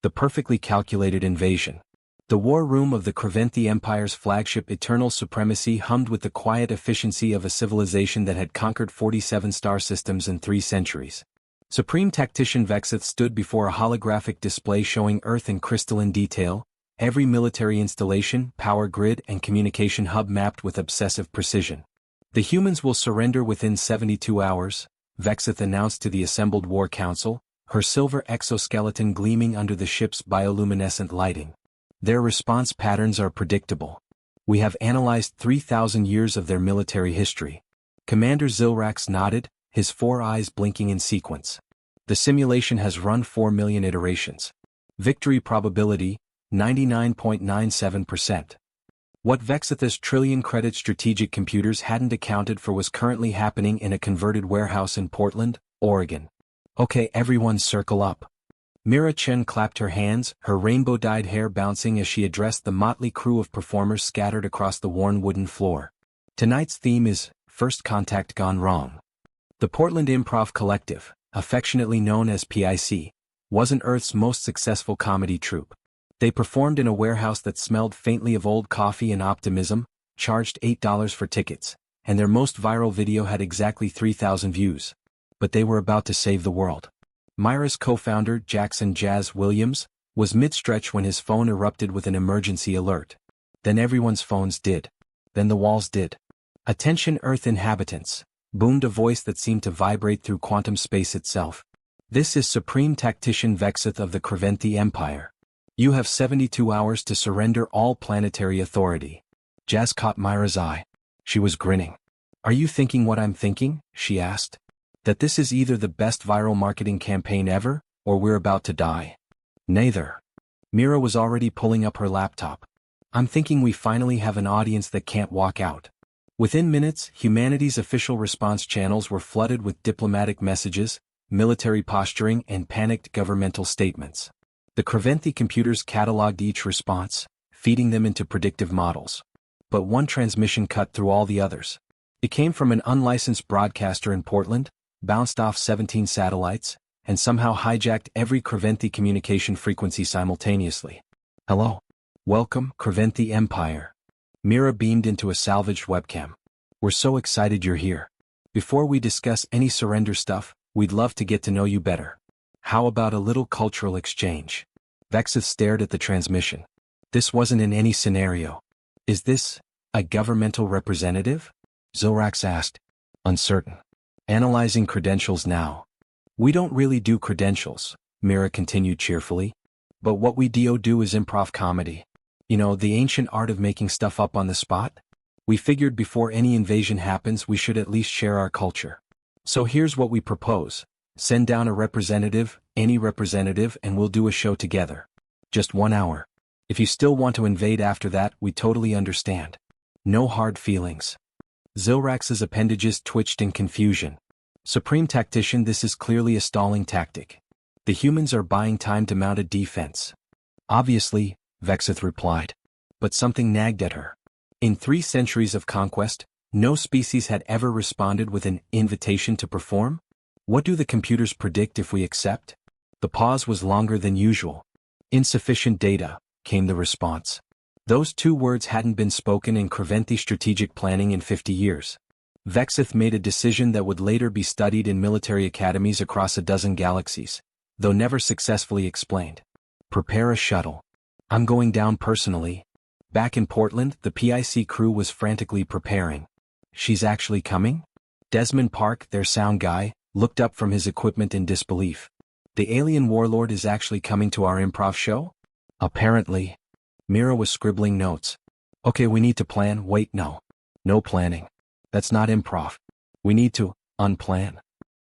the perfectly calculated invasion. The war room of the Creventhi Empire's flagship Eternal Supremacy hummed with the quiet efficiency of a civilization that had conquered 47 star systems in 3 centuries. Supreme Tactician Vexith stood before a holographic display showing Earth in crystalline detail, every military installation, power grid, and communication hub mapped with obsessive precision. The humans will surrender within 72 hours, Vexith announced to the assembled War Council, her silver exoskeleton gleaming under the ship's bioluminescent lighting. Their response patterns are predictable. We have analyzed 3,000 years of their military history. Commander Zilrax nodded, his 4 eyes blinking in sequence. The simulation has run 4 million iterations. Victory probability, 99.97%. What Vexith's trillion-credit strategic computers hadn't accounted for was currently happening in a converted warehouse in Portland, Oregon. Okay, everyone circle up. Mira Chen clapped her hands, her rainbow-dyed hair bouncing as she addressed the motley crew of performers scattered across the worn wooden floor. Tonight's theme is First Contact Gone Wrong. The Portland Improv Collective, affectionately known as PIC, wasn't Earth's most successful comedy troupe. They performed in a warehouse that smelled faintly of old coffee and optimism, charged $8 for tickets, and their most viral video had exactly 3,000 views. But they were about to save the world. Myra's co-founder, Jackson Jazz Williams, was mid-stretch when his phone erupted with an emergency alert. Then everyone's phones did. Then the walls did. "Attention Earth inhabitants," boomed a voice that seemed to vibrate through quantum space itself. "This is Supreme Tactician Vexith of the Creventhi Empire. You have 72 hours to surrender all planetary authority." Jazz caught Myra's eye. She was grinning. "Are you thinking what I'm thinking?" she asked. "That this is either the best viral marketing campaign ever, or we're about to die?" "Neither." Mira was already pulling up her laptop. "I'm thinking we finally have an audience that can't walk out." Within minutes, humanity's official response channels were flooded with diplomatic messages, military posturing, and panicked governmental statements. The Creventhi computers cataloged each response, feeding them into predictive models. But one transmission cut through all the others. It came from an unlicensed broadcaster in Portland, bounced off 17 satellites, and somehow hijacked every Creventhi communication frequency simultaneously. "Hello. Welcome, Creventhi Empire." Mira beamed into a salvaged webcam. "We're so excited you're here. Before we discuss any surrender stuff, we'd love to get to know you better. How about a little cultural exchange?" Vexith stared at the transmission. This wasn't in any scenario. "Is this a governmental representative?" Zilrax asked. "Uncertain. Analyzing credentials now." "We don't really do credentials," Mira continued cheerfully. "But what we do is improv comedy. You know, the ancient art of making stuff up on the spot? We figured before any invasion happens we should at least share our culture. So here's what we propose. Send down a representative, any representative, and we'll do a show together. Just 1 hour. If you still want to invade after that, we totally understand. No hard feelings." Zilrax's appendages twitched in confusion. "Supreme Tactician, this is clearly a stalling tactic. The humans are buying time to mount a defense." "Obviously," Vexith replied. But something nagged at her. In 3 centuries of conquest, no species had ever responded with an invitation to perform? What do the computers predict if we accept? The pause was longer than usual. "Insufficient data," came the response. Those 2 words hadn't been spoken in Creventhi strategic planning in 50 years. Vexith made a decision that would later be studied in military academies across a dozen galaxies, though never successfully explained. "Prepare a shuttle. I'm going down personally." Back in Portland, the PIC crew was frantically preparing. "She's actually coming?" Desmond Park, their sound guy, looked up from his equipment in disbelief. "The alien warlord is actually coming to our improv show?" "Apparently." Mira was scribbling notes. "Okay, we need to plan." "Wait, no. No planning. That's not improv. We need to unplan."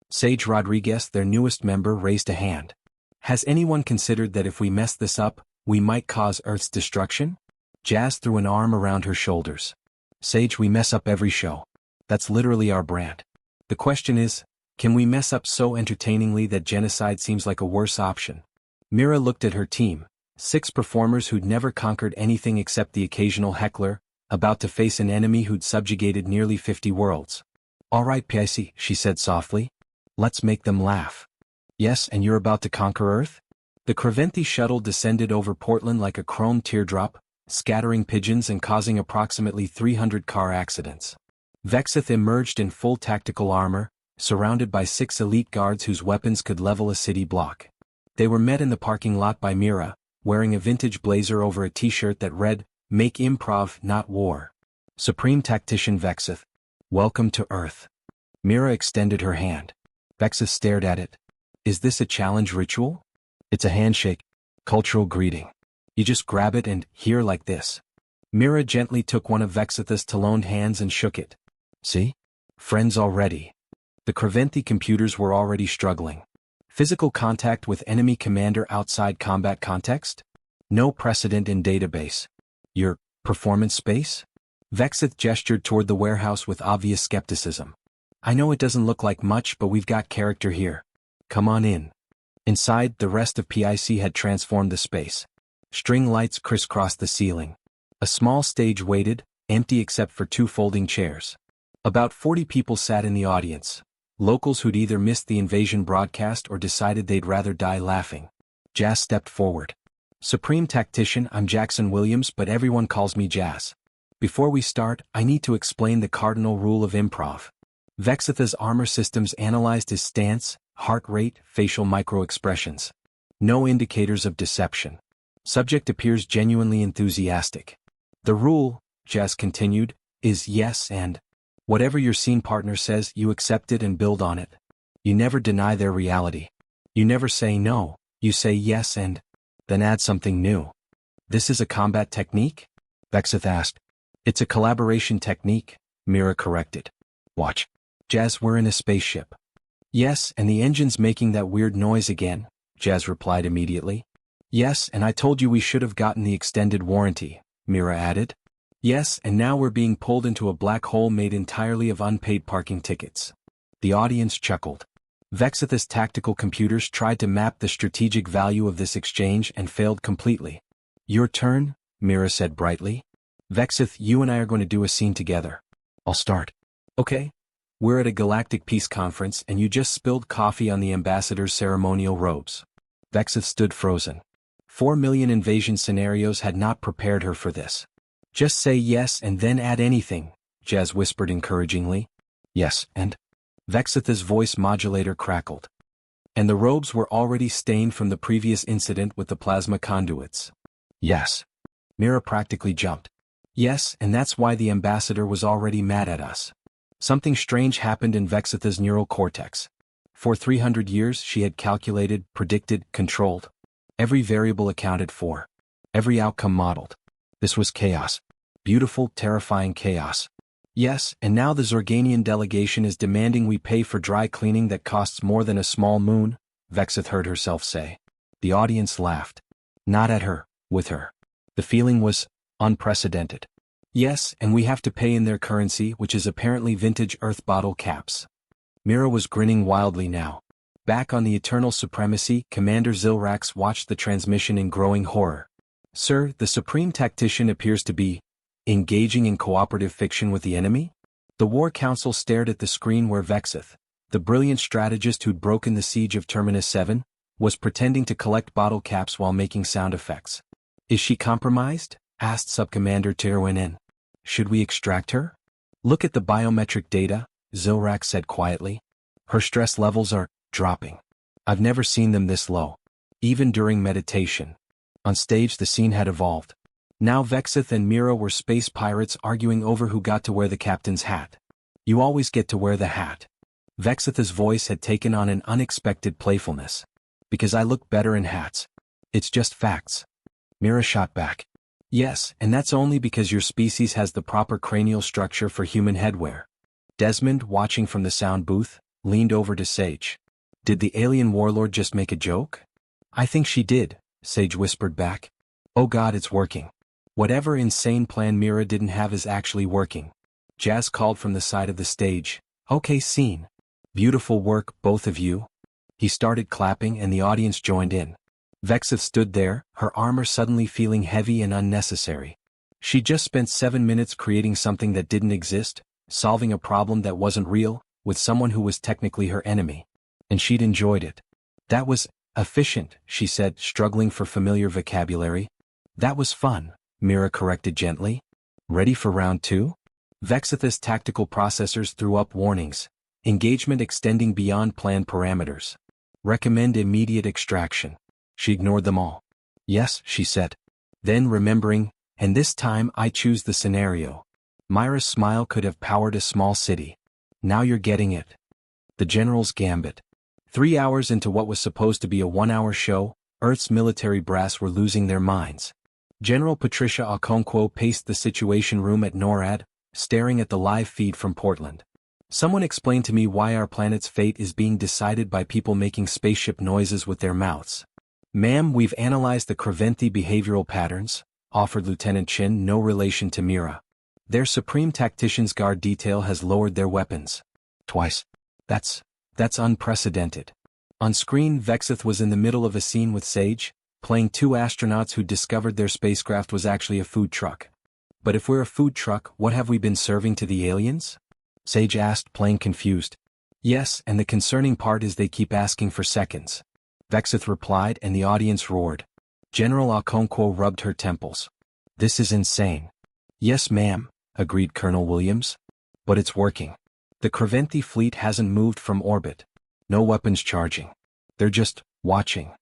Sage Rodriguez, their newest member, raised a hand. "Has anyone considered that if we mess this up, we might cause Earth's destruction?" Jazz threw an arm around her shoulders. "Sage, we mess up every show. That's literally our brand. The question is, can we mess up so entertainingly that genocide seems like a worse option?" Mira looked at her team, 6 performers who'd never conquered anything except the occasional heckler, about to face an enemy who'd subjugated nearly 50 worlds. "All right, PIC," she said softly. "Let's make them laugh." "Yes, and you're about to conquer Earth?" The Creventhi shuttle descended over Portland like a chrome teardrop, scattering pigeons and causing approximately 300 car accidents. Vexith emerged in full tactical armor, surrounded by 6 elite guards whose weapons could level a city block. They were met in the parking lot by Mira, wearing a vintage blazer over a t-shirt that read, "Make Improv, not War." Supreme Tactician Vexith. "Welcome to Earth." Mira extended her hand. Vexith stared at it. "Is this a challenge ritual?" "It's a handshake. Cultural greeting. You just grab it and here like this." Mira gently took one of Vexith's taloned hands and shook it. "See? Friends already." The Creventhi computers were already struggling. Physical contact with enemy commander outside combat context? No precedent in database. Your performance space? Vexith gestured toward the warehouse with obvious skepticism. "I know it doesn't look like much, but we've got character here. Come on in." Inside, the rest of PIC had transformed the space. String lights crisscrossed the ceiling. A small stage waited, empty except for 2 folding chairs. About 40 people sat in the audience. Locals who'd either missed the invasion broadcast or decided they'd rather die laughing. Jazz stepped forward. "Supreme Tactician, I'm Jackson Williams, but everyone calls me Jazz. Before we start, I need to explain the cardinal rule of improv." Vexith's armor systems analyzed his stance, heart rate, facial micro-expressions. No indicators of deception. Subject appears genuinely enthusiastic. "The rule," Jazz continued, "is yes and whatever your scene partner says, you accept it and build on it. You never deny their reality. You never say no, you say yes and then add something new." "This is a combat technique?" Vexith asked. "It's a collaboration technique," Mira corrected. "Watch." "Jazz, we're in a spaceship." "Yes, and the engine's making that weird noise again," Jazz replied immediately. "Yes, and I told you we should have gotten the extended warranty," Mira added. "Yes, and now we're being pulled into a black hole made entirely of unpaid parking tickets." The audience chuckled. Vexith's tactical computers tried to map the strategic value of this exchange and failed completely. "Your turn," Mira said brightly. "Vexith, you and I are going to do a scene together. I'll start." "Okay. We're at a Galactic peace conference and you just spilled coffee on the ambassador's ceremonial robes." Vexith stood frozen. 4 million invasion scenarios had not prepared her for this. "Just say yes and then add anything," Jazz whispered encouragingly. "Yes, and?" Vexith's voice modulator crackled. "And the robes were already stained from the previous incident with the plasma conduits." "Yes." Mira practically jumped. "Yes, and that's why the ambassador was already mad at us." Something strange happened in Vexith's neural cortex. For 300 years she had calculated, predicted, controlled. Every variable accounted for. Every outcome modeled. This was chaos. Beautiful, terrifying chaos. "Yes, and now the Zorganian delegation is demanding we pay for dry cleaning that costs more than a small moon," Vexith heard herself say. The audience laughed. Not at her, with her. The feeling was unprecedented. "Yes, and we have to pay in their currency, which is apparently vintage Earth bottle caps." Mira was grinning wildly now. Back on the Eternal Supremacy, Commander Zilrax watched the transmission in growing horror. "Sir, the Supreme Tactician appears to be engaging in cooperative fiction with the enemy?" The War Council stared at the screen where Vexith, the brilliant strategist who'd broken the siege of Terminus 7, was pretending to collect bottle caps while making sound effects. "Is she compromised?" asked Subcommander Tirwinen. "Should we extract her?" "Look at the biometric data," Zilrax said quietly. "Her stress levels are dropping. I've never seen them this low. Even during meditation." On stage the scene had evolved. Now Vexith and Mira were space pirates arguing over who got to wear the captain's hat. "You always get to wear the hat." Vexith's voice had taken on an unexpected playfulness. "Because I look better in hats. It's just facts." Mira shot back. "Yes, and that's only because your species has the proper cranial structure for human headwear." Desmond, watching from the sound booth, leaned over to Sage. "Did the alien warlord just make a joke?" "I think she did," Sage whispered back. "Oh God, it's working. Whatever insane plan Mira didn't have is actually working." Jazz called from the side of the stage. "Okay, scene. Beautiful work, both of you." He started clapping and the audience joined in. Vexith stood there, her armor suddenly feeling heavy and unnecessary. She'd just spent 7 minutes creating something that didn't exist, solving a problem that wasn't real, with someone who was technically her enemy. And she'd enjoyed it. That was Efficient, she said, struggling for familiar vocabulary. That was fun, Mira corrected gently. Ready for round 2? Vexith's tactical processors threw up warnings. Engagement extending beyond planned parameters. Recommend immediate extraction. She ignored them all. Yes, she said. Then remembering, and this time I choose the scenario. Myra's smile could have powered a small city. Now you're getting it. The General's Gambit. 3 hours into what was supposed to be a 1-hour show, Earth's military brass were losing their minds. General Patricia Okonkwo paced the Situation Room at NORAD, staring at the live feed from Portland. Someone explain to me why our planet's fate is being decided by people making spaceship noises with their mouths. Ma'am, we've analyzed the Craventi behavioral patterns, offered Lieutenant Chin, no relation to Mira. Their Supreme Tactician's Guard detail has lowered their weapons. Twice. That's unprecedented. On screen, Vexith was in the middle of a scene with Sage, playing 2 astronauts who discovered their spacecraft was actually a food truck. But if we're a food truck, what have we been serving to the aliens? Sage asked, playing confused. Yes, and the concerning part is they keep asking for seconds. Vexith replied, and the audience roared. General Okonkwo rubbed her temples. This is insane. Yes, ma'am, agreed Colonel Williams. But it's working. The Craventi fleet hasn't moved from orbit. No weapons charging. They're just watching.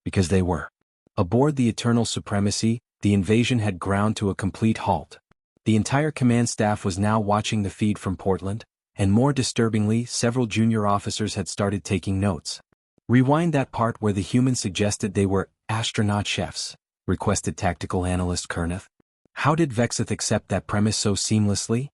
Because they were. Aboard the Eternal Supremacy, the invasion had ground to a complete halt. The entire command staff was now watching the feed from Portland, and more disturbingly, several junior officers had started taking notes. Rewind that part where the humans suggested they were astronaut chefs, requested tactical analyst Kerneth. How did Vexith accept that premise so seamlessly?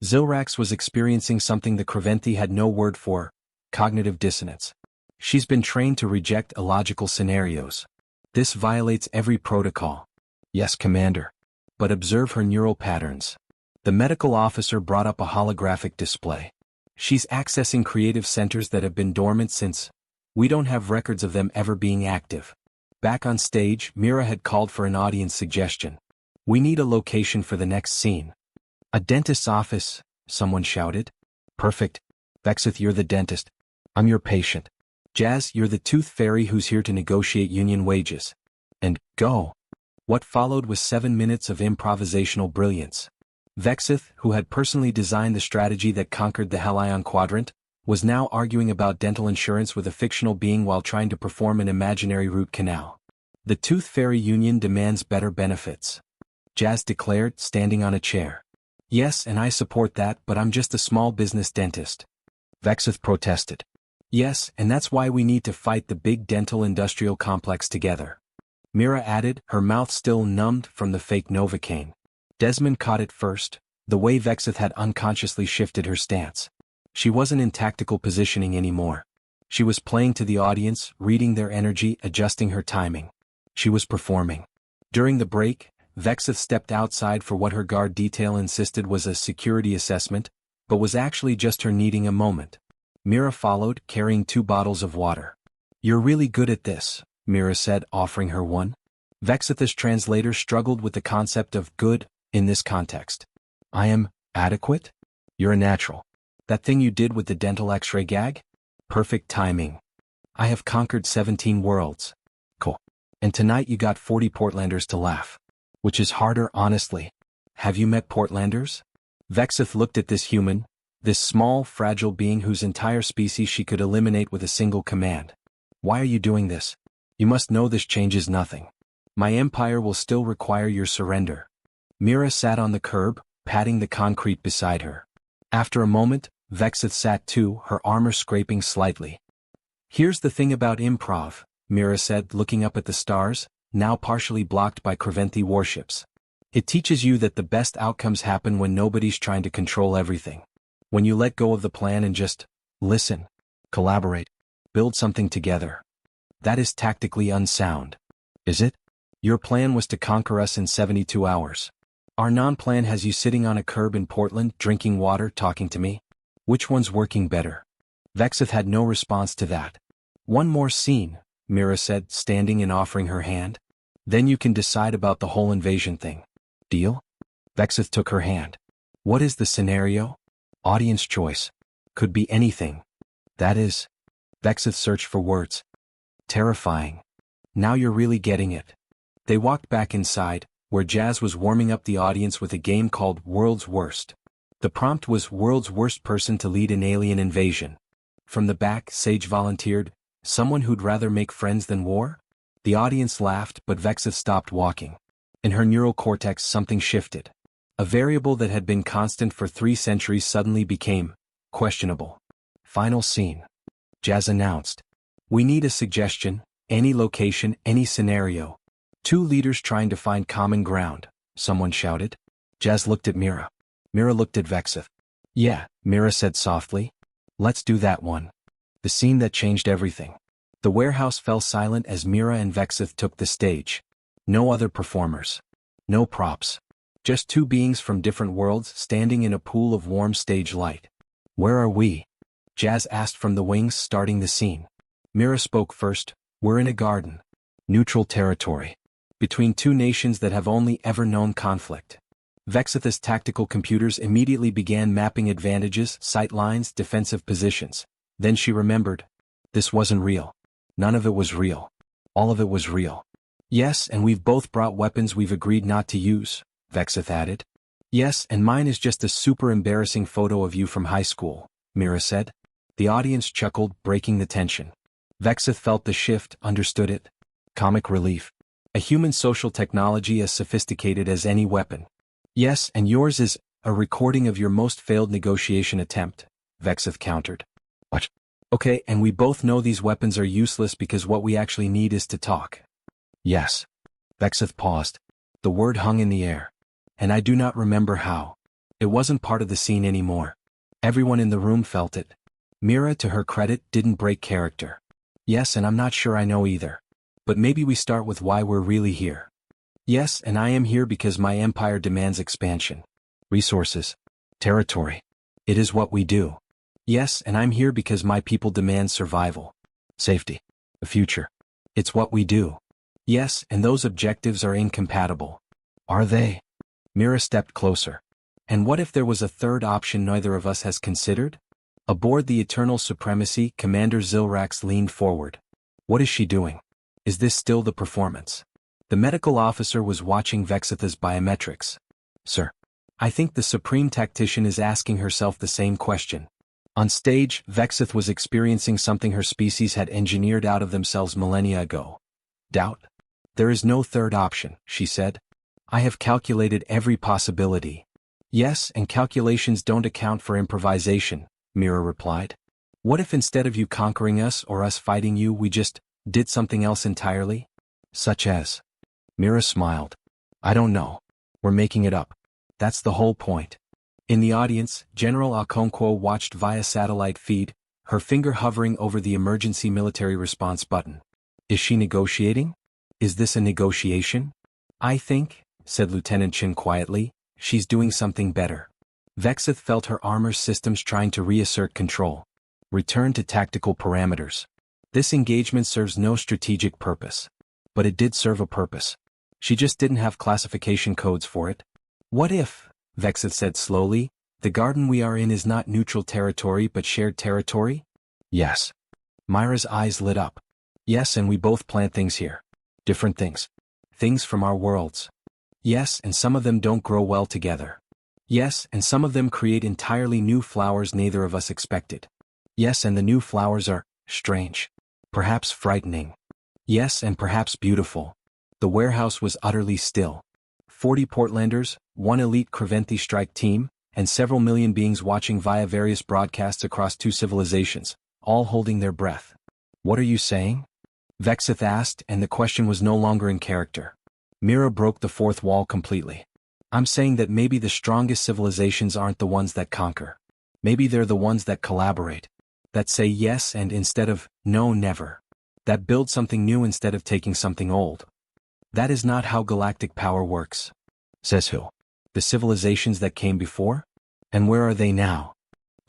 Zilrax was experiencing something the Craventi had no word for, cognitive dissonance. She's been trained to reject illogical scenarios. This violates every protocol. Yes, Commander. But observe her neural patterns. The medical officer brought up a holographic display. She's accessing creative centers that have been dormant since. We don't have records of them ever being active. Back on stage, Mira had called for an audience suggestion. We need a location for the next scene. A dentist's office, someone shouted. Perfect. Vexith, you're the dentist. I'm your patient. Jazz, you're the tooth fairy who's here to negotiate union wages. And go. What followed was 7 minutes of improvisational brilliance. Vexith, who had personally designed the strategy that conquered the Helion Quadrant, was now arguing about dental insurance with a fictional being while trying to perform an imaginary root canal. The Tooth Fairy Union demands better benefits. Jazz declared, standing on a chair. Yes, and I support that, but I'm just a small business dentist. Vexith protested. Yes, and that's why we need to fight the big dental industrial complex together. Mira added, her mouth still numbed from the fake Novocaine. Desmond caught it first, the way Vexith had unconsciously shifted her stance. She wasn't in tactical positioning anymore. She was playing to the audience, reading their energy, adjusting her timing. She was performing. During the break, Vexith stepped outside for what her guard detail insisted was a security assessment, but was actually just her needing a moment. Mira followed, carrying 2 bottles of water. You're really good at this, Mira said, offering her one. Vexith's translator struggled with the concept of good in this context. I am adequate? You're a natural. That thing you did with the dental x-ray gag? Perfect timing. I have conquered 17 worlds. Cool. And tonight you got 40 Portlanders to laugh. Which is harder, honestly. Have you met Portlanders? Vexith looked at this human, this small, fragile being whose entire species she could eliminate with a single command. Why are you doing this? You must know this changes nothing. My empire will still require your surrender. Mira sat on the curb, patting the concrete beside her. After a moment, Vexith sat too, her armor scraping slightly. Here's the thing about improv, Mira said, looking up at the stars, now partially blocked by Craventi warships. It teaches you that the best outcomes happen when nobody's trying to control everything. When you let go of the plan and just listen, collaborate, build something together. That is tactically unsound. Is it? Your plan was to conquer us in 72 hours. Our non-plan has you sitting on a curb in Portland, drinking water, talking to me. Which one's working better? Vexith had no response to that. One more scene, Mira said, standing and offering her hand. Then you can decide about the whole invasion thing. Deal? Vexith took her hand. What is the scenario? Audience choice. Could be anything. That is. Vexith searched for words. Terrifying. Now you're really getting it. They walked back inside, where Jazz was warming up the audience with a game called World's Worst. The prompt was World's Worst Person to Lead an Alien Invasion. From the back, Sage volunteered, someone who'd rather make friends than war? The audience laughed, but Vexith stopped walking. In her neural cortex something shifted. A variable that had been constant for 3 centuries suddenly became questionable. Final scene. Jazz announced. We need a suggestion, any location, any scenario. 2 leaders trying to find common ground, someone shouted. Jazz looked at Mira. Mira looked at Vexith. Yeah, Mira said softly. Let's do that one. The scene that changed everything. The warehouse fell silent as Mira and Vexith took the stage. No other performers. No props. Just 2 beings from different worlds standing in a pool of warm stage light. Where are we? Jazz asked from the wings, starting the scene. Mira spoke first. We're in a garden. Neutral territory. Between 2 nations that have only ever known conflict. Vexith's tactical computers immediately began mapping advantages, sight lines, defensive positions. Then she remembered. This wasn't real. None of it was real. All of it was real. Yes, and we've both brought weapons we've agreed not to use, Vexith added. Yes, and mine is just a super embarrassing photo of you from high school, Mira said. The audience chuckled, breaking the tension. Vexith felt the shift, understood it. Comic relief. A human social technology as sophisticated as any weapon. Yes, and yours is a recording of your most failed negotiation attempt, Vexith countered. What? Okay, and we both know these weapons are useless because what we actually need is to talk. Yes. Vexith paused. The word hung in the air. And I do not remember how. It wasn't part of the scene anymore. Everyone in the room felt it. Mira, to her credit, didn't break character. Yes, and I'm not sure I know either. But maybe we start with why we're really here. Yes, and I am here because my empire demands expansion. Resources. Territory. It is what we do. Yes, and I'm here because my people demand survival. Safety. A future. It's what we do. Yes, and those objectives are incompatible. Are they? Mira stepped closer. And what if there was a third option neither of us has considered? Aboard the Eternal Supremacy, Commander Zilrax leaned forward. What is she doing? Is this still the performance? The medical officer was watching Vexith's biometrics. Sir. I think the Supreme Tactician is asking herself the same question. On stage, Vexith was experiencing something her species had engineered out of themselves millennia ago. Doubt? There is no third option, she said. I have calculated every possibility. Yes, and calculations don't account for improvisation, Mira replied. What if instead of you conquering us or us fighting you, we just did something else entirely? Such as? Mira smiled. I don't know. We're making it up. That's the whole point. In the audience, General Okonkwo watched via satellite feed, her finger hovering over the emergency military response button. Is she negotiating? Is this a negotiation? I think, said Lieutenant Chin quietly, she's doing something better. Vexith felt her armor systems trying to reassert control. Return to tactical parameters. This engagement serves no strategic purpose. But it did serve a purpose. She just didn't have classification codes for it. What if, Vexith said slowly, the garden we are in is not neutral territory but shared territory? Yes. Myra's eyes lit up. Yes, and we both plant things here. Different things. Things from our worlds. Yes, and some of them don't grow well together. Yes, and some of them create entirely new flowers neither of us expected. Yes, and the new flowers are strange. Perhaps frightening. Yes, and perhaps beautiful. The warehouse was utterly still. 40 Portlanders, 1 elite Creventhi strike team, and several million beings watching via various broadcasts across 2 civilizations, all holding their breath. What are you saying? Vexith asked, and the question was no longer in character. Mira broke the 4th wall completely. I'm saying that maybe the strongest civilizations aren't the ones that conquer. Maybe they're the ones that collaborate. That say yes and instead of no, never. That build something new instead of taking something old. That is not how galactic power works. Says who? The civilizations that came before? And where are they now?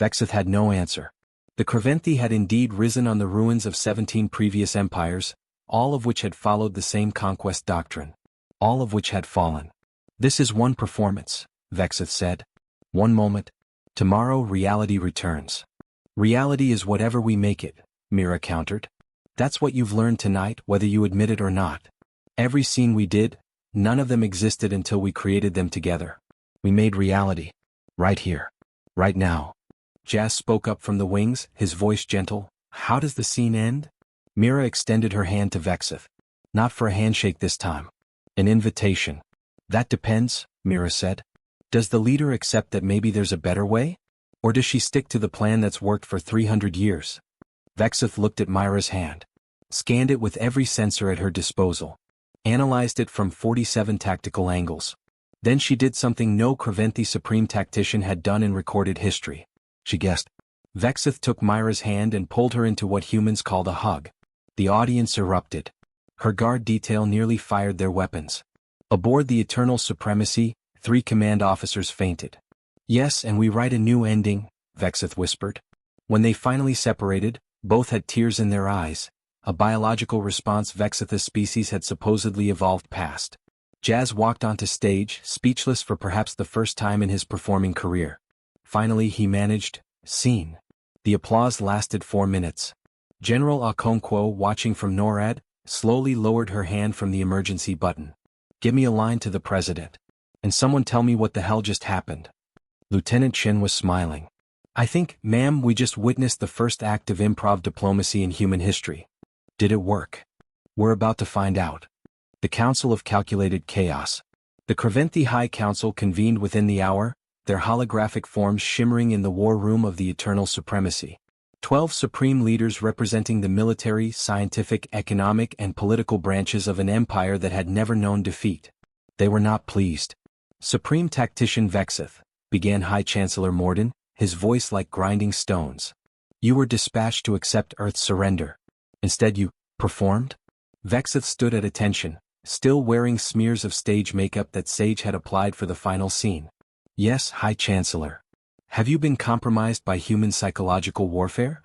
Vexith had no answer. The Creventhi had indeed risen on the ruins of 17 previous empires, all of which had followed the same conquest doctrine. All of which had fallen. This is one performance, Vexith said. One moment. Tomorrow reality returns. Reality is whatever we make it, Mira countered. That's what you've learned tonight, whether you admit it or not. Every scene we did, none of them existed until we created them together. We made reality. Right here. Right now. Jazz spoke up from the wings, his voice gentle. How does the scene end? Mira extended her hand to Vexith. Not for a handshake this time. An invitation. That depends, Mira said. Does the leader accept that maybe there's a better way? Or does she stick to the plan that's worked for 300 years? Vexith looked at Myra's hand. Scanned it with every sensor at her disposal. Analyzed it from 47 tactical angles. Then she did something no Craventhi Supreme Tactician had done in recorded history. She guessed. Vexith took Myra's hand and pulled her into what humans called a hug. The audience erupted. Her guard detail nearly fired their weapons. Aboard the Eternal Supremacy, 3 command officers fainted. Yes, and we write a new ending, Vexith whispered. When they finally separated, both had tears in their eyes, a biological response Vexith's species had supposedly evolved past. Jazz walked onto stage, speechless for perhaps the first time in his performing career. Finally he managed, scene. The applause lasted 4 minutes. General Okonkwo, watching from NORAD, slowly lowered her hand from the emergency button. Give me a line to the president. And someone tell me what the hell just happened. Lieutenant Shin was smiling. I think, ma'am, we just witnessed the first act of improv diplomacy in human history. Did it work? We're about to find out. The Council of Calculated Chaos. The Craventhi High Council convened within the hour, their holographic forms shimmering in the war room of the Eternal Supremacy. 12 supreme leaders representing the military, scientific, economic, and political branches of an empire that had never known defeat. They were not pleased. Supreme Tactician Vexith, began High Chancellor Morden, his voice like grinding stones. You were dispatched to accept Earth's surrender. Instead you performed? Vexith stood at attention, still wearing smears of stage makeup that Sage had applied for the final scene. Yes, High Chancellor. Have you been compromised by human psychological warfare?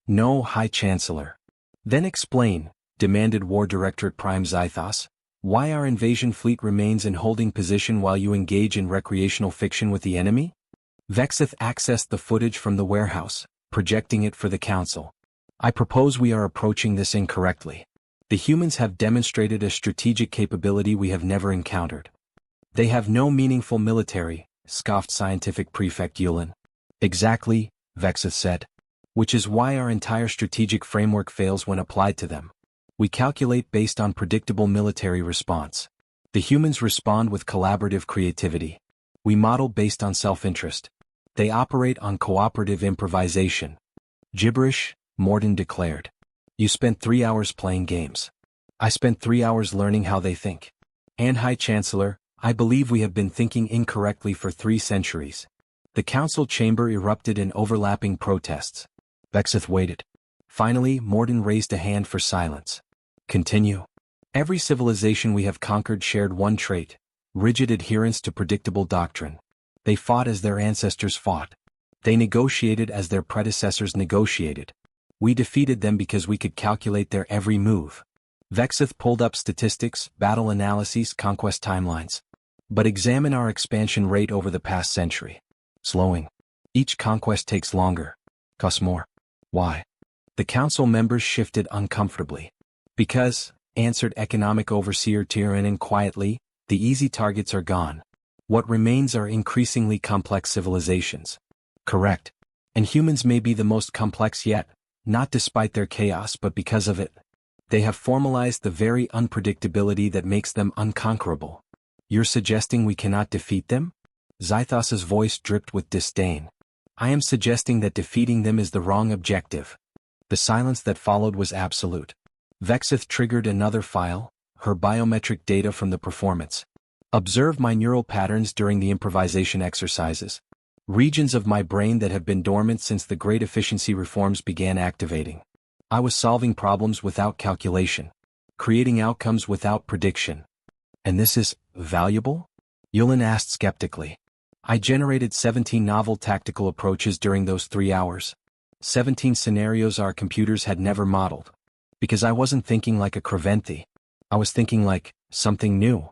No, High Chancellor. Then explain, demanded War Directorate Prime Zythos, why our invasion fleet remains in holding position while you engage in recreational fiction with the enemy? Vexith accessed the footage from the warehouse, projecting it for the council. I propose we are approaching this incorrectly. The humans have demonstrated a strategic capability we have never encountered. They have no meaningful military, scoffed Scientific Prefect Yulin. Exactly, Vexith said. Which is why our entire strategic framework fails when applied to them. We calculate based on predictable military response. The humans respond with collaborative creativity. We model based on self-interest. They operate on cooperative improvisation. Gibberish, Morden declared. You spent 3 hours playing games. I spent 3 hours learning how they think. And High Chancellor, I believe we have been thinking incorrectly for 3 centuries. The council chamber erupted in overlapping protests. Vexith waited. Finally, Morden raised a hand for silence. Continue. Every civilization we have conquered shared one trait, rigid adherence to predictable doctrine. They fought as their ancestors fought. They negotiated as their predecessors negotiated. We defeated them because we could calculate their every move. Vexith pulled up statistics, battle analyses, conquest timelines. But examine our expansion rate over the past century. Slowing. Each conquest takes longer. Costs more. Why? The council members shifted uncomfortably. Because, answered Economic Overseer Tiranen quietly, the easy targets are gone. What remains are increasingly complex civilizations. Correct. And humans may be the most complex yet, not despite their chaos but because of it. They have formalized the very unpredictability that makes them unconquerable. You're suggesting we cannot defeat them? Zythos's voice dripped with disdain. I am suggesting that defeating them is the wrong objective. The silence that followed was absolute. Vexith triggered another file, her biometric data from the performance. Observe my neural patterns during the improvisation exercises. Regions of my brain that have been dormant since the great efficiency reforms began activating. I was solving problems without calculation. Creating outcomes without prediction. And this is valuable? Yulin asked skeptically. I generated 17 novel tactical approaches during those 3 hours. 17 scenarios our computers had never modeled. Because I wasn't thinking like a Craventhi. I was thinking like something new.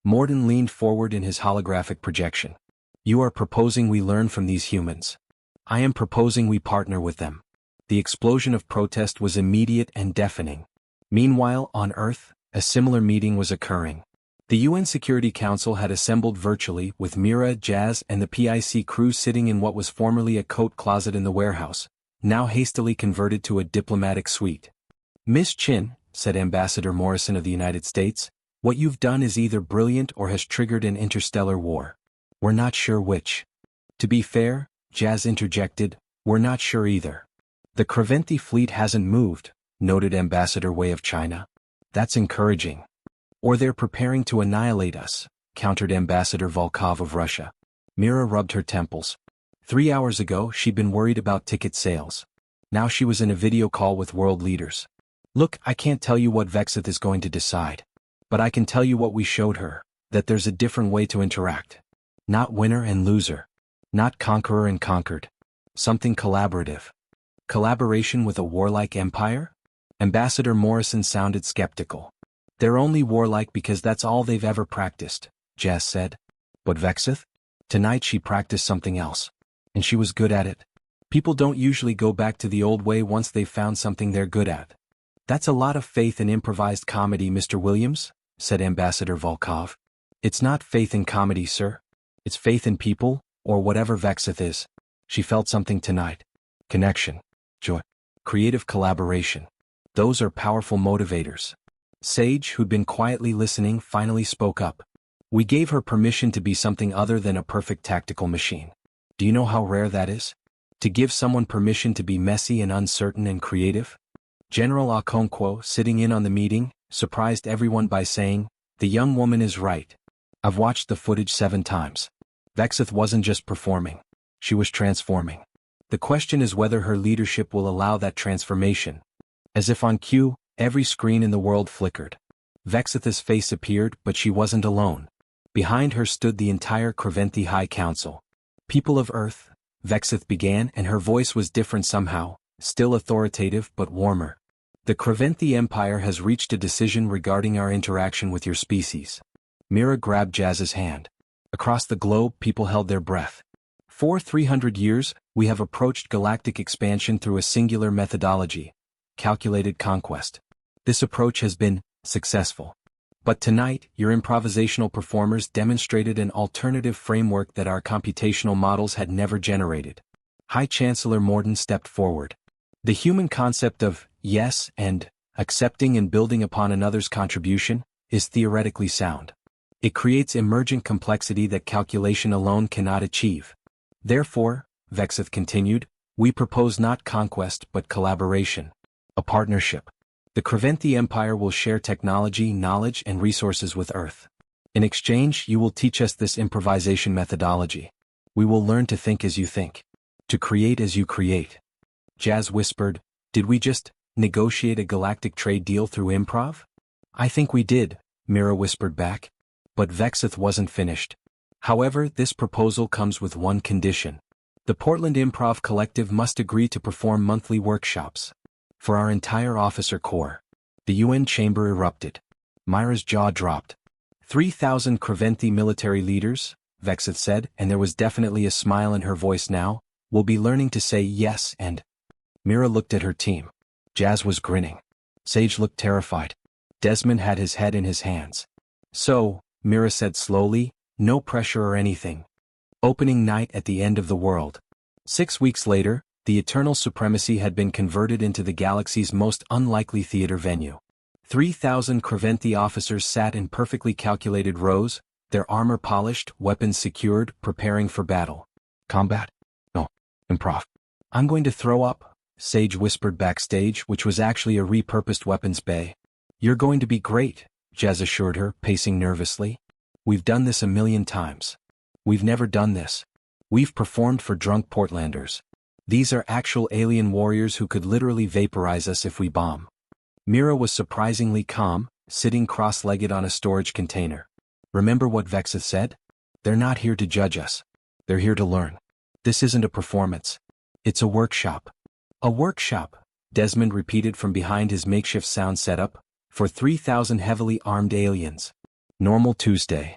Morden leaned forward in his holographic projection. You are proposing we learn from these humans. I am proposing we partner with them. The explosion of protest was immediate and deafening. Meanwhile, on Earth, a similar meeting was occurring. The UN Security Council had assembled virtually, with Mira, Jazz, and the PIC crew sitting in what was formerly a coat closet in the warehouse, now hastily converted to a diplomatic suite. "Miss Chin," said Ambassador Morrison of the United States, "what you've done is either brilliant or has triggered an interstellar war. We're not sure which." "To be fair," Jazz interjected, "we're not sure either." "The Craventi fleet hasn't moved," noted Ambassador Wei of China. "That's encouraging." "Or they're preparing to annihilate us," countered Ambassador Volkov of Russia. Mira rubbed her temples. 3 hours ago she'd been worried about ticket sales. Now she was in a video call with world leaders. "Look, I can't tell you what Vexith is going to decide. But I can tell you what we showed her, that there's a different way to interact. Not winner and loser. Not conqueror and conquered. Something collaborative." "Collaboration with a warlike empire?" Ambassador Morrison sounded skeptical. "They're only warlike because that's all they've ever practiced," Jazz said. "But Vexith? Tonight she practiced something else. And she was good at it. People don't usually go back to the old way once they've found something they're good at." "That's a lot of faith in improvised comedy, Mr. Williams," said Ambassador Volkov. "It's not faith in comedy, sir. It's faith in people, or whatever Vexith is. She felt something tonight. Connection. Joy. Creative collaboration. Those are powerful motivators." Sage, who'd been quietly listening, finally spoke up. "We gave her permission to be something other than a perfect tactical machine. Do you know how rare that is? To give someone permission to be messy and uncertain and creative?" General Okonkwo, sitting in on the meeting, surprised everyone by saying, "The young woman is right. I've watched the footage 7 times. Vexith wasn't just performing. She was transforming. The question is whether her leadership will allow that transformation." As if on cue, every screen in the world flickered. Vexith's face appeared, but she wasn't alone. Behind her stood the entire Craventi High Council. "People of Earth," Vexith began, and her voice was different somehow, still authoritative but warmer. "The Craventi Empire has reached a decision regarding our interaction with your species." Mira grabbed Jazz's hand. Across the globe, people held their breath. "For 300 years, we have approached galactic expansion through a singular methodology: calculated conquest. This approach has been successful. But tonight, your improvisational performers demonstrated an alternative framework that our computational models had never generated." High Chancellor Morden stepped forward. "The human concept of yes and accepting and building upon another's contribution is theoretically sound. It creates emergent complexity that calculation alone cannot achieve. Therefore," Vexith continued, "we propose not conquest but collaboration. A partnership. The Craventi Empire will share technology, knowledge, and resources with Earth. In exchange, you will teach us this improvisation methodology. We will learn to think as you think. To create as you create." Jazz whispered, "Did we just negotiate a galactic trade deal through improv?" "I think we did," Mira whispered back. But Vexith wasn't finished. "However, this proposal comes with one condition. The Portland Improv Collective must agree to perform monthly workshops. For our entire officer corps." The UN chamber erupted. Myra's jaw dropped. 3,000 Craventi military leaders, Vexith said, and there was definitely a smile in her voice now, "will be learning to say yes and—" Mira looked at her team. Jazz was grinning. Sage looked terrified. Desmond had his head in his hands. "So," Mira said slowly, "no pressure or anything. Opening night at the end of the world." 6 weeks later, the Eternal Supremacy had been converted into the galaxy's most unlikely theater venue. 3,000 Craventi officers sat in perfectly calculated rows, their armor polished, weapons secured, preparing for battle. "Combat? No. Improv." "I'm going to throw up," Sage whispered backstage, which was actually a repurposed weapons bay. "You're going to be great," Jazz assured her, pacing nervously. "We've done this a million times. We've never done this. We've performed for drunk Portlanders. These are actual alien warriors who could literally vaporize us if we bomb." Mira was surprisingly calm, sitting cross-legged on a storage container. "Remember what Vexith said? They're not here to judge us. They're here to learn. This isn't a performance. It's a workshop." "A workshop," Desmond repeated from behind his makeshift sound setup, "for 3,000 heavily armed aliens. Normal Tuesday.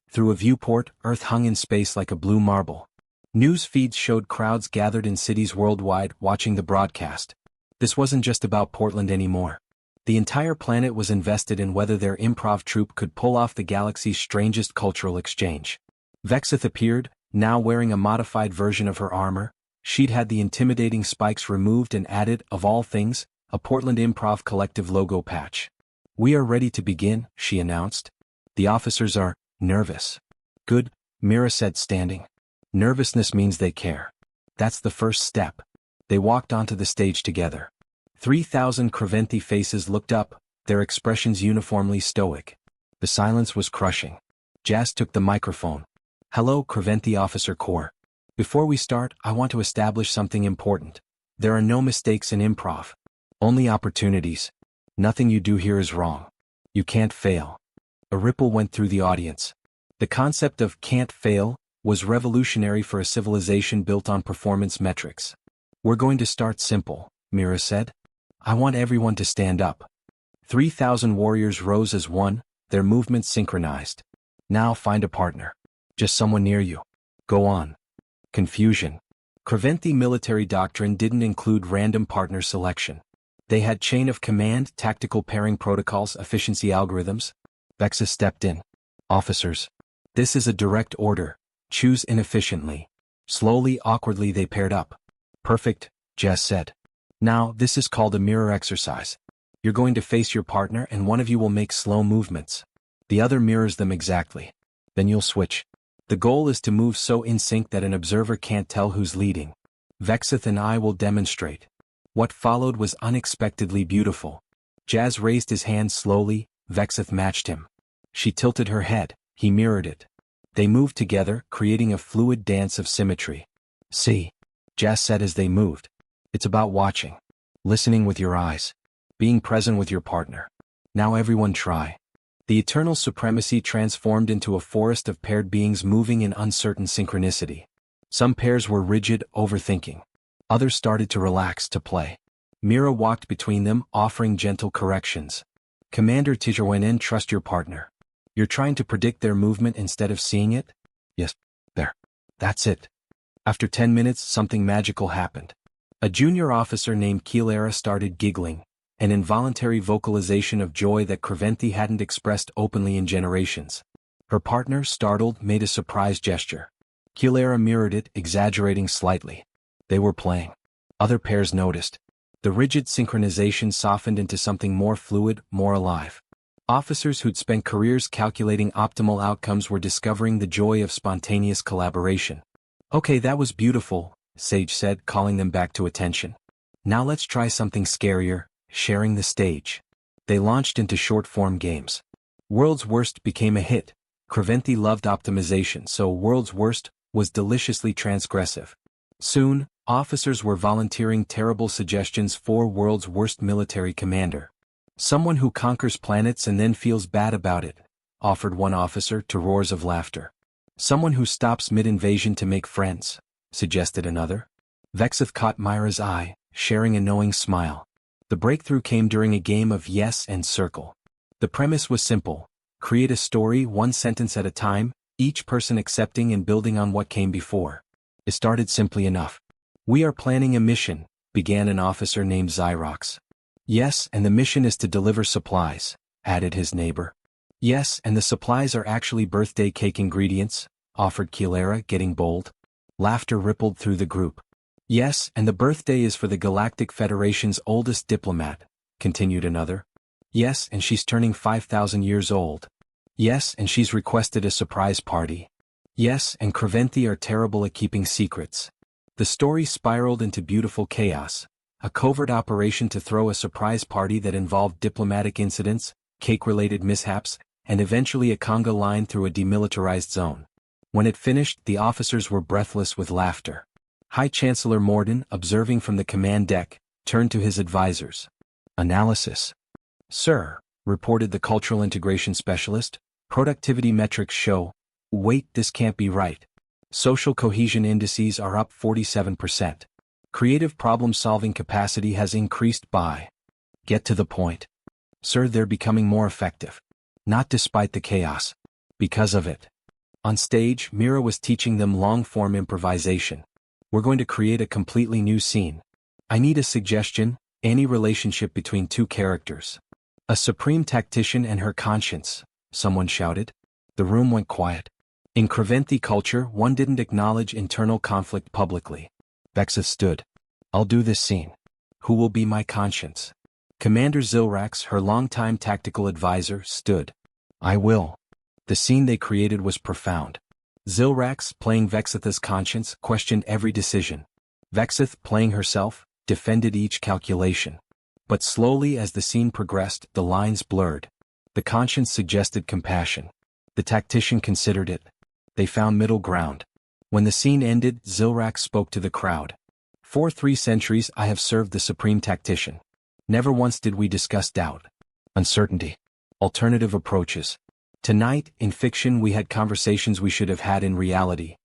Through a viewport, Earth hung in space like a blue marble. News feeds showed crowds gathered in cities worldwide watching the broadcast. This wasn't just about Portland anymore. The entire planet was invested in whether their improv troupe could pull off the galaxy's strangest cultural exchange. Vexith appeared, now wearing a modified version of her armor. She'd had the intimidating spikes removed and added, of all things, a Portland Improv Collective logo patch. "We are ready to begin," she announced. "The officers are nervous." "Good," Mira said, standing. "Nervousness means they care. That's the first step." They walked onto the stage together. 3,000 Craventi faces looked up, their expressions uniformly stoic. The silence was crushing. Jazz took the microphone. "Hello, Craventi Officer Corps. Before we start, I want to establish something important. There are no mistakes in improv. Only opportunities. Nothing you do here is wrong. You can't fail." A ripple went through the audience. The concept of "can't fail" was revolutionary for a civilization built on performance metrics. "We're going to start simple," Mira said. "I want everyone to stand up." 3,000 warriors rose as one, their movements synchronized. "Now find a partner. Just someone near you. Go on." Confusion. Craventi military doctrine didn't include random partner selection. They had chain of command, tactical pairing protocols, efficiency algorithms. Vexa stepped in. "Officers. This is a direct order. Choose inefficiently." Slowly, awkwardly they paired up. "Perfect," Jess said. "Now, this is called a mirror exercise. You're going to face your partner and one of you will make slow movements. The other mirrors them exactly. Then you'll switch. The goal is to move so in sync that an observer can't tell who's leading. Vexith and I will demonstrate." What followed was unexpectedly beautiful. Jazz raised his hand slowly, Vexith matched him. She tilted her head, he mirrored it. They moved together, creating a fluid dance of symmetry. "See," Jazz said as they moved. "It's about watching. Listening with your eyes. Being present with your partner. Now everyone try." The eternal supremacy transformed into a forest of paired beings moving in uncertain synchronicity. Some pairs were rigid, overthinking. Others started to relax, to play. Mira walked between them, offering gentle corrections. "Commander Tijerwenen, trust your partner. You're trying to predict their movement instead of seeing it?" "Yes. There. That's it." After 10 minutes, something magical happened. A junior officer named Kilera started giggling, an involuntary vocalization of joy that Craventi hadn't expressed openly in generations. Her partner, startled, made a surprise gesture. Kilera mirrored it, exaggerating slightly. They were playing. Other pairs noticed. The rigid synchronization softened into something more fluid, more alive. Officers who'd spent careers calculating optimal outcomes were discovering the joy of spontaneous collaboration. "Okay, that was beautiful," Sage said, calling them back to attention. "Now let's try something scarier, sharing the stage." They launched into short-form games. World's Worst became a hit. Craventi loved optimization, so World's Worst was deliciously transgressive. Soon, officers were volunteering terrible suggestions for World's Worst military commander. "Someone who conquers planets and then feels bad about it," offered one officer to roars of laughter. "Someone who stops mid-invasion to make friends," suggested another. Vexith caught Myra's eye, sharing a knowing smile. The breakthrough came during a game of Yes and Circle. The premise was simple. Create a story one sentence at a time, each person accepting and building on what came before. It started simply enough. "We are planning a mission," began an officer named Xyrox. "Yes, and the mission is to deliver supplies," added his neighbor. "Yes, and the supplies are actually birthday cake ingredients," offered Kilera, getting bold. Laughter rippled through the group. "Yes, and the birthday is for the Galactic Federation's oldest diplomat," continued another. "Yes, and she's turning 5,000 years old. Yes, and she's requested a surprise party. Yes, and Craventi are terrible at keeping secrets." The story spiraled into beautiful chaos. A covert operation to throw a surprise party that involved diplomatic incidents, cake-related mishaps, and eventually a conga line through a demilitarized zone. When it finished, the officers were breathless with laughter. High Chancellor Morden, observing from the command deck, turned to his advisors. "Analysis." "Sir," reported the cultural integration specialist, "productivity metrics show, wait, this can't be right. Social cohesion indices are up 47%. Creative problem-solving capacity has increased by..." "Get to the point." "Sir, they're becoming more effective. Not despite the chaos. Because of it." On stage, Mira was teaching them long-form improvisation. We're going to create a completely new scene. I need a suggestion, any relationship between two characters. A supreme tactician and her conscience, someone shouted. The room went quiet. In Creventhi culture, one didn't acknowledge internal conflict publicly. Vexith stood. I'll do this scene. Who will be my conscience? Commander Zilrax, her longtime tactical advisor, stood. I will. The scene they created was profound. Zilrax, playing Vexith's conscience, questioned every decision. Vexith, playing herself, defended each calculation. But slowly as the scene progressed, the lines blurred. The conscience suggested compassion. The tactician considered it. They found middle ground. When the scene ended, Zilrax spoke to the crowd. For 3 centuries I have served the supreme tactician. Never once did we discuss doubt, uncertainty, alternative approaches. Tonight, in fiction we had conversations we should have had in reality.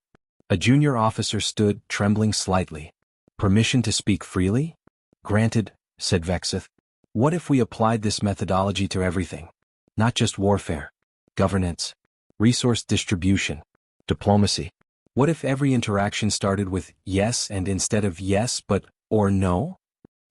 A junior officer stood, trembling slightly. Permission to speak freely? Granted, said Vexith. What if we applied this methodology to everything? Not just warfare. Governance. Resource distribution. Diplomacy. What if every interaction started with yes and instead of yes but or no?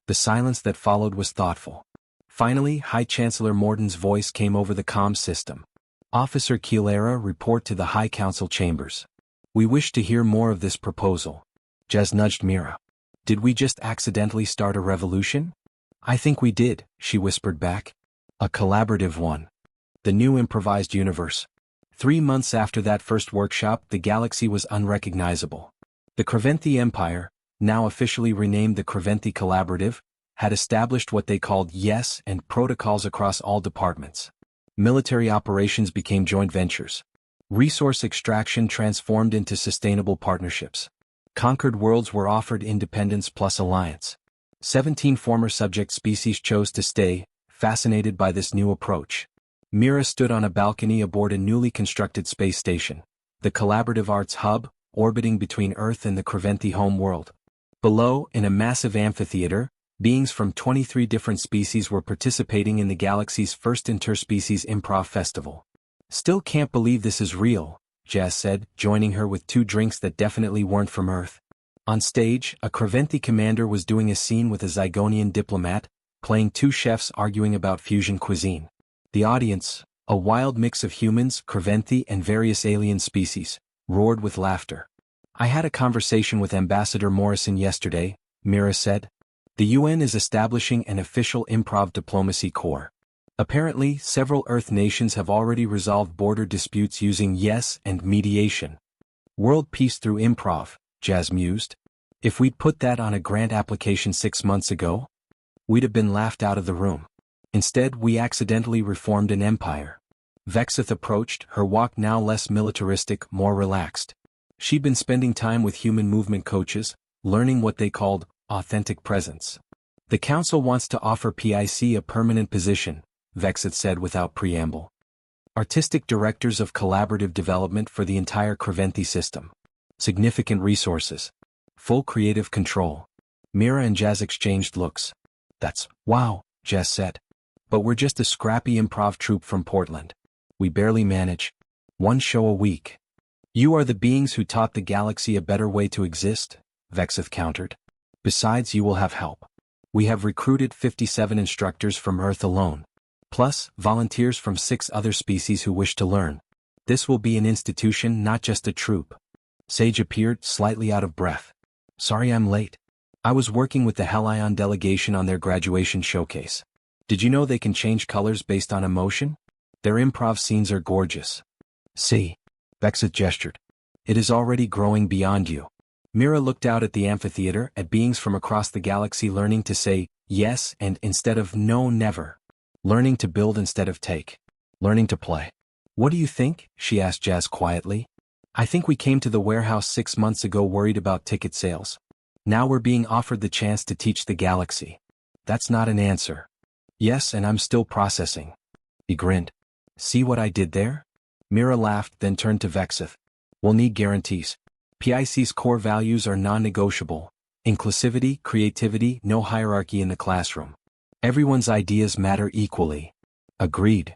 The silence that followed was thoughtful. Finally, High Chancellor Morden's voice came over the comm system. Officer Kilera, report to the High Council chambers. We wish to hear more of this proposal. Jez nudged Mira. Did we just accidentally start a revolution? I think we did, she whispered back. A collaborative one. The new improvised universe. 3 months after that first workshop, the galaxy was unrecognizable. The Creventhi Empire, now officially renamed the Creventhi Collaborative, had established what they called yes and protocols across all departments. Military operations became joint ventures. Resource extraction transformed into sustainable partnerships. Conquered worlds were offered independence plus alliance. 17 former subject species chose to stay, fascinated by this new approach. Mira stood on a balcony aboard a newly constructed space station, the collaborative arts hub, orbiting between Earth and the Creventhi home world. Below, in a massive amphitheater, beings from 23 different species were participating in the galaxy's first interspecies improv festival. Still can't believe this is real, Jazz said, joining her with 2 drinks that definitely weren't from Earth. On stage, a Creventhi commander was doing a scene with a Zygonian diplomat, playing 2 chefs arguing about fusion cuisine. The audience, a wild mix of humans, Creventhi and various alien species, roared with laughter. I had a conversation with Ambassador Morrison yesterday, Mira said. The UN is establishing an official improv diplomacy corps. Apparently, several Earth nations have already resolved border disputes using yes and mediation. World peace through improv, Jazz mused. If we'd put that on a grant application 6 months ago, we'd have been laughed out of the room. Instead, we accidentally reformed an empire. Vexith approached, her walk now less militaristic, more relaxed. She'd been spending time with human movement coaches, learning what they called authentic presence. The council wants to offer PIC a permanent position, Vexith said without preamble. Artistic directors of collaborative development for the entire Creventhi system. Significant resources. Full creative control. Mira and Jazz exchanged looks. That's wow, Jazz said. But we're just a scrappy improv troupe from Portland. We barely manage 1 show a week. You are the beings who taught the galaxy a better way to exist, Vexith countered. Besides, you will have help. We have recruited 57 instructors from Earth alone. Plus, volunteers from 6 other species who wish to learn. This will be an institution, not just a troupe. Sage appeared, slightly out of breath. Sorry I'm late. I was working with the Helion delegation on their graduation showcase. Did you know they can change colors based on emotion? Their improv scenes are gorgeous. See. Vexith gestured. It is already growing beyond you. Mira looked out at the amphitheater, at beings from across the galaxy learning to say yes and instead of no, never. Learning to build instead of take. Learning to play. What do you think? She asked Jazz quietly. I think we came to the warehouse 6 months ago worried about ticket sales. Now we're being offered the chance to teach the galaxy. That's not an answer. Yes, and I'm still processing. He grinned. See what I did there? Mira laughed, then turned to Vexith. We'll need guarantees. PIC's core values are non-negotiable. Inclusivity, creativity, no hierarchy in the classroom. Everyone's ideas matter equally. Agreed.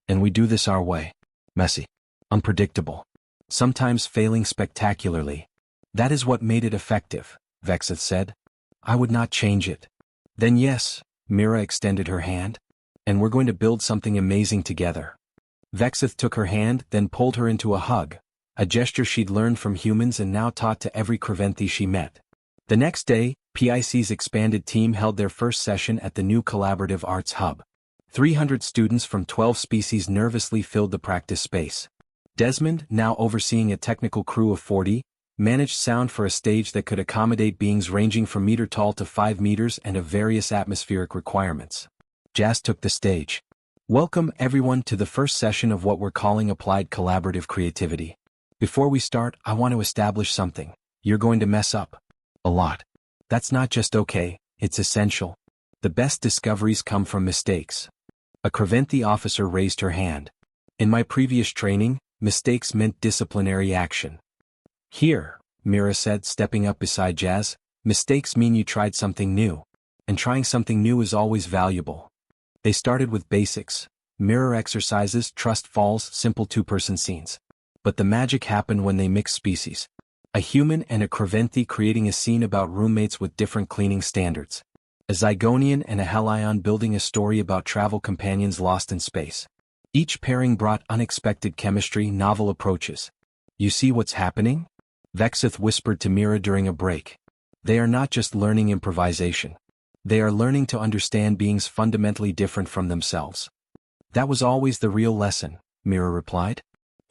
And we do this our way. Messy. Unpredictable. sometimes failing spectacularly. That is what made it effective, Vexith said. I would not change it. Then yes, Mira extended her hand. And we're going to build something amazing together. Vexith took her hand, then pulled her into a hug, a gesture she'd learned from humans and now taught to every Creventhi she met. The next day, PIC's expanded team held their first session at the new Collaborative Arts Hub. 300 students from 12 species nervously filled the practice space. Desmond, now overseeing a technical crew of 40, managed sound for a stage that could accommodate beings ranging from meter tall to 5 meters and of various atmospheric requirements. Jazz took the stage. Welcome everyone to the first session of what we're calling Applied Collaborative Creativity. Before we start, I want to establish something. You're going to mess up. A lot. That's not just okay, it's essential. The best discoveries come from mistakes. A Creventhi officer raised her hand. In my previous training, mistakes meant disciplinary action. Here, Mira said, stepping up beside Jazz, mistakes mean you tried something new. And trying something new is always valuable. They started with basics, mirror exercises, trust falls, simple two-person scenes. But the magic happened when they mixed species. A human and a Creventhi creating a scene about roommates with different cleaning standards. A Zygonian and a Helion building a story about travel companions lost in space. Each pairing brought unexpected chemistry, novel approaches. You see what's happening? Vexith whispered to Mira during a break. They are not just learning improvisation. They are learning to understand beings fundamentally different from themselves. That was always the real lesson, Mira replied.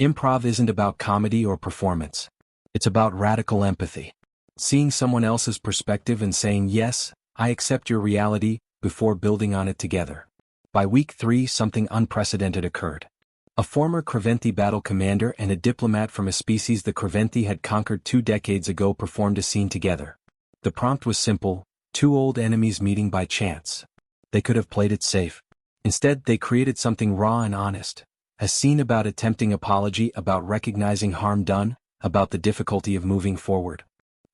Improv isn't about comedy or performance. It's about radical empathy. Seeing someone else's perspective and saying, yes, I accept your reality, before building on it together. By week 3, something unprecedented occurred. A former Creventhi battle commander and a diplomat from a species the Creventhi had conquered 2 decades ago performed a scene together. The prompt was simple. 2 old enemies meeting by chance. They could have played it safe. Instead, they created something raw and honest. A scene about attempting apology, about recognizing harm done, about the difficulty of moving forward.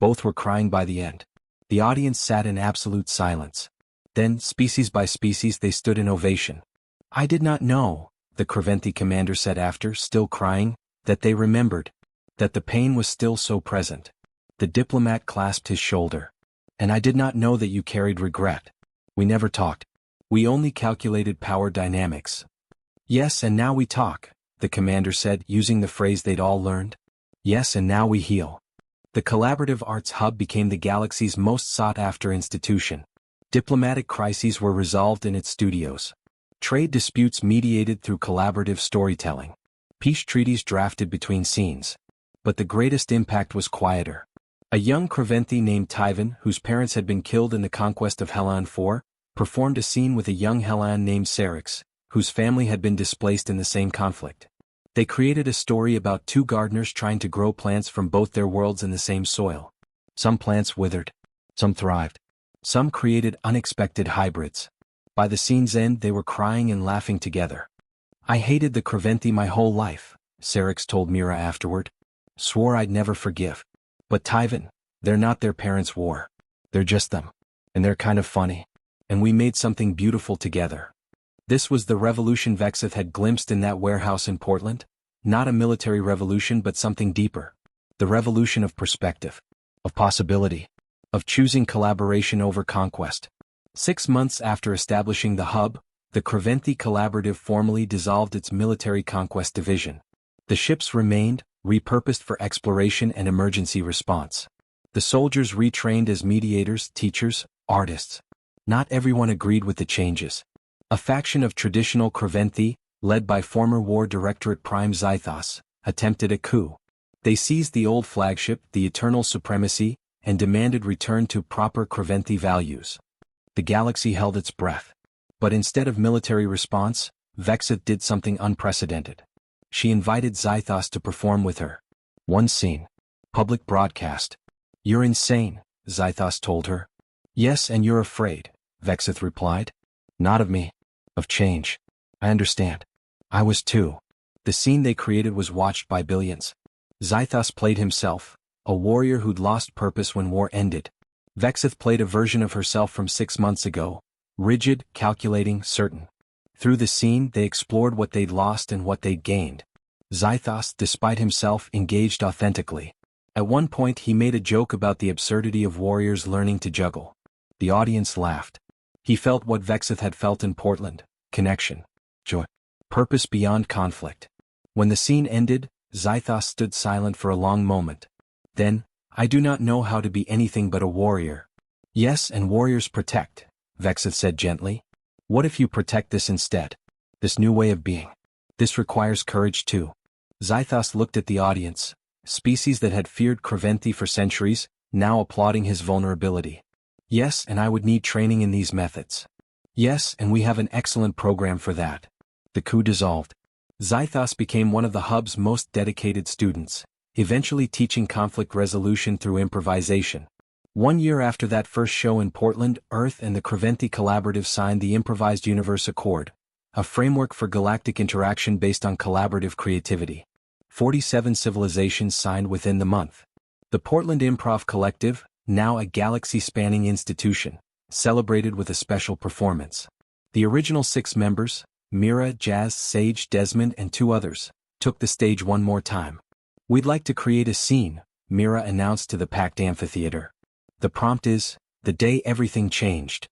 Both were crying by the end. The audience sat in absolute silence. Then, species by species, they stood in ovation. I did not know, the Creventhi commander said after, still crying, that they remembered. That the pain was still so present. The diplomat clasped his shoulder. And I did not know that you carried regret. We never talked. We only calculated power dynamics. Yes, and now we talk, the commander said, using the phrase they'd all learned. Yes, and now we heal. The Collaborative Arts Hub became the galaxy's most sought-after institution. Diplomatic crises were resolved in its studios. Trade disputes mediated through collaborative storytelling. Peace treaties drafted between scenes. But the greatest impact was quieter. A young Creventhi named Tyvan, whose parents had been killed in the conquest of Helion 4, performed a scene with a young Helion named Serix, whose family had been displaced in the same conflict. They created a story about 2 gardeners trying to grow plants from both their worlds in the same soil. Some plants withered. Some thrived. Some created unexpected hybrids. By the scene's end, they were crying and laughing together. I hated the Creventhi my whole life, Serix told Mira afterward. Swore I'd never forgive. But Tyvan, they're not their parents' war. They're just them. And they're kind of funny. And we made something beautiful together. This was the revolution Vexith had glimpsed in that warehouse in Portland. Not a military revolution but something deeper. The revolution of perspective. Of possibility. Of choosing collaboration over conquest. 6 months after establishing the hub, the Creventhi Collaborative formally dissolved its military conquest division. The ships remained, repurposed for exploration and emergency response. The soldiers retrained as mediators, teachers, artists. Not everyone agreed with the changes. A faction of traditional Creventhi, led by former War Directorate Prime Zythos, attempted a coup. They seized the old flagship, the Eternal Supremacy, and demanded return to proper Creventhi values. The galaxy held its breath. But instead of military response, Vexith did something unprecedented. She invited Zythos to perform with her. One scene. Public broadcast. You're insane, Zythos told her. Yes, and you're afraid, Vexith replied. Not of me. Of change. I understand. I was too. The scene they created was watched by billions. Zythos played himself, a warrior who'd lost purpose when war ended. Vexith played a version of herself from 6 months ago. Rigid, calculating, certain. Through the scene, they explored what they'd lost and what they'd gained. Zythos, despite himself, engaged authentically. At one point he made a joke about the absurdity of warriors learning to juggle. The audience laughed. He felt what Vexith had felt in Portland: connection, joy, purpose beyond conflict. When the scene ended, Zythos stood silent for a long moment. Then, "I do not know how to be anything but a warrior." "Yes, and warriors protect," Vexith said gently. "What if you protect this instead? This new way of being. This requires courage too." Zythos looked at the audience, species that had feared Creventhi for centuries, now applauding his vulnerability. "Yes, and I would need training in these methods." "Yes, and we have an excellent program for that." The coup dissolved. Zythos became one of the hub's most dedicated students, eventually teaching conflict resolution through improvisation. 1 year after that first show in Portland, Earth and the Creventhi Collaborative signed the Improvised Universe Accord, a framework for galactic interaction based on collaborative creativity. 47 civilizations signed within the month. The Portland Improv Collective, now a galaxy-spanning institution, celebrated with a special performance. The original 6 members, Mira, Jazz, Sage, Desmond, and 2 others, took the stage one more time. "We'd like to create a scene," Mira announced to the packed amphitheater. "The prompt is, the day everything changed."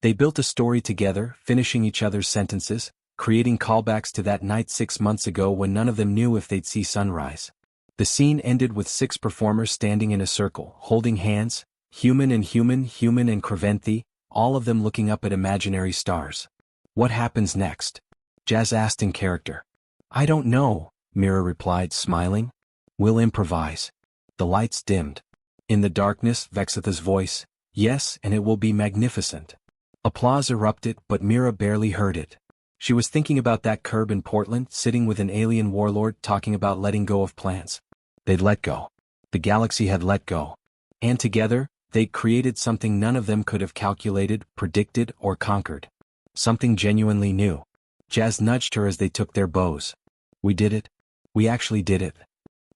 They built a story together, finishing each other's sentences, creating callbacks to that night 6 months ago when none of them knew if they'd see sunrise. The scene ended with 6 performers standing in a circle, holding hands, human and Creventhi, all of them looking up at imaginary stars. "What happens next?" Jazz asked in character. "I don't know," Mira replied, smiling. "We'll improvise." The lights dimmed. In the darkness, Vexitha's voice, "Yes, and it will be magnificent." Applause erupted, but Mira barely heard it. She was thinking about that curb in Portland, sitting with an alien warlord talking about letting go of plans. They'd let go. The galaxy had let go. And together, they'd created something none of them could have calculated, predicted, or conquered. Something genuinely new. Jazz nudged her as they took their bows. "We did it. We actually did it."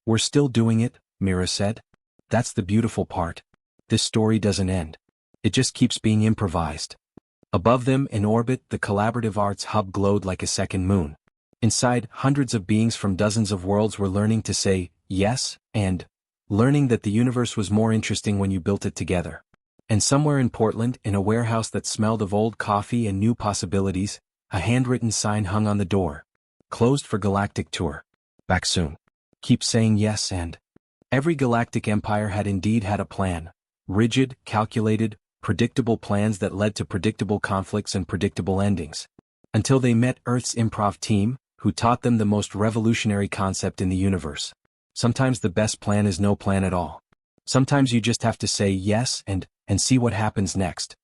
"We're still doing it," Mira said. "That's the beautiful part. This story doesn't end. It just keeps being improvised." Above them, in orbit, the collaborative arts hub glowed like a second moon. Inside, hundreds of beings from dozens of worlds were learning to say yes, and learning that the universe was more interesting when you built it together. And somewhere in Portland, in a warehouse that smelled of old coffee and new possibilities, a handwritten sign hung on the door. "Closed for Galactic Tour. Back soon. Keep saying yes." And every galactic empire had indeed had a plan. Rigid, calculated, predictable plans that led to predictable conflicts and predictable endings. Until they met Earth's improv team, who taught them the most revolutionary concept in the universe. Sometimes the best plan is no plan at all. Sometimes you just have to say yes and see what happens next.